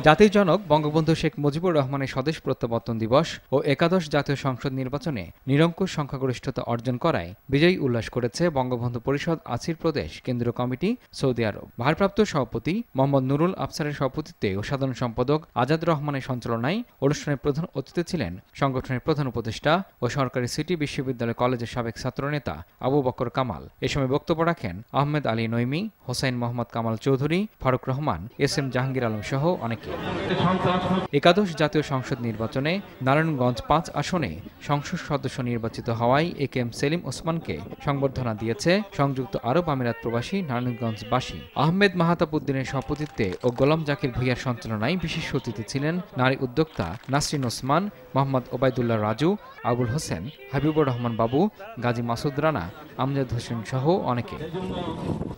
জাতির জনক বঙ্গবন্ধু শেখ মুজিবুর রহমানের স্বদেশ প্রত্যাবর্তন দিবস ও একাদশ জাতীয় সংসদ নির্বাচনে নিরঙ্কুশ সংখ্যাগরিষ্ঠতা অর্জন করায় বিজয়ী উল্লাস করেছে বঙ্গবন্ধু পরিষদ আসির প্রদেশ কেন্দ্রীয় কমিটি সৌদি আরব। ভারপ্রাপ্ত সভাপতি মোহাম্মদ নুরুল আফসারের সভাপতিত্বে ও সাধারণ সম্পাদক আজাদ রহমানের সঞ্চালনায় অনুষ্ঠানের প্রধান অতিথি ছিলেন সংগঠনের প্রধান উপদেষ্টা ও সরকারি সিটি বিশ্ববিদ্যালয় কলেজের সাবেক ছাত্রনেতা আবু বকর কামাল। এ সময় বক্তব্য রাখেন আহমেদ আলী নইমি, হোসাইন মোহাম্মদ কামাল চৌধুরী, ফারুক রহমান, এস.এম. জাহাঙ্গীর আলম সহ অনেকে। একাদশ জাতীয় সংসদ নির্বাচনে নারায়ণগঞ্জ ৫ আসনে সংসদ সদস্য নির্বাচিত হওয়ায় এ.কে.এম. সেলিম ওসমানকে সংবর্ধনা দিয়েছে সংযুক্ত আরব আমিরাত প্রবাসী নারায়ণগঞ্জবাসী। আহমেদ মাহতাব উদ্দিনের সভাপতিত্বে ও গোলাম জাকির ভূঁইয়ার সঞ্চালনায় বিশেষ অতিথি ছিলেন নারী উদ্যোক্তা নাসরিন ওসমান, মোহাম্মদ ওবায়দুল্লাহ রাজু, আবুল হোসেন, হাবিবুর রহমান বাবু, গাজী মাসুদ রানা, আমজাদ হোসেন সহ অনেকে।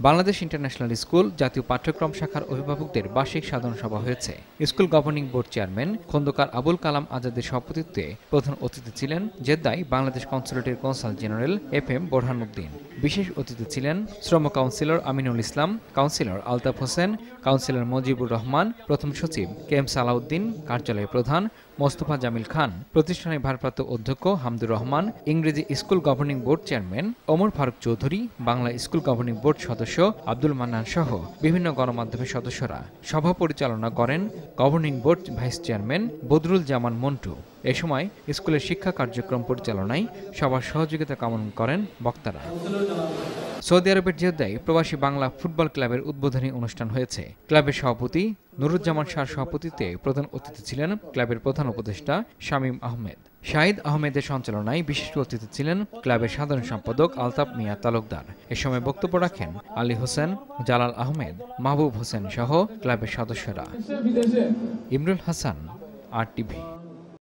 বাংলাদেশ ইন্টারন্যাশনাল স্কুল জাতীয় পাঠ্যক্রম শাখার অভিভাবকদের বার্ষিক সাধারণ সভা হয়েছে। School governing board chairman Khondokar Abul Kalam আজাদের সভাপতিত্বে প্রধান অতিথি ছিলেন জেদ্দায় বাংলাদেশ কনসুলেটের কনসাল জেনারেল এফ.এম. বোরহানউদ্দিন। বিশেষ অতিথি ছিলেন শ্রম councillor Aminul Islam, councillor Altaf Hossain, councillor Mojibur Rahman, প্রথম সচিব কে.এম. সালাউদ্দিন, কার্যালয় প্রধান মোস্তফা জামিল খান, প্রতিষ্ঠানের ভারপ্রাপ্ত অধ্যক্ষ হামদুর রহমান, ইংরেজি school governing board chairman Omar Faruk Chowdhury, Bangla school governing board সদস্য আব্দুল মান্নান সহ বিভিন্ন গণমাধ্যমের সদস্যরা। সভা পরিচালনা করেন governing board vice chairman Badrul Zaman Montu. এ সময় স্কুলের শিক্ষা কার্যক্রম পরিচালনায় সবার সহযোগিতা কামনা করেন বক্তারা। সৌদি আরবের জেদ্দায় প্রবাসী বাংলা ফুটবল ক্লাবের উদ্বোধনী অনুষ্ঠান হয়েছে। ক্লাবের সভাপতি নুরুজ্জামান শাহর সভাপতিত্বে প্রধান অতিথি ছিলেন ক্লাবের প্রধান উপদেষ্টা শামীম আহমেদ। শাহিদ আহমেদের সঞ্চালনায় বিশিষ্ট অতিথি ছিলেন ক্লাবের সাধারণ সম্পাদক আলতাফ মিয়া তালুকদার। এ সময় বক্তব্য রাখেন আলী হোসেন, জালাল আহমেদ, মাহবুব হোসেন সহ ক্লাবের সদস্যরা। ইমরুল হাসান, RTV।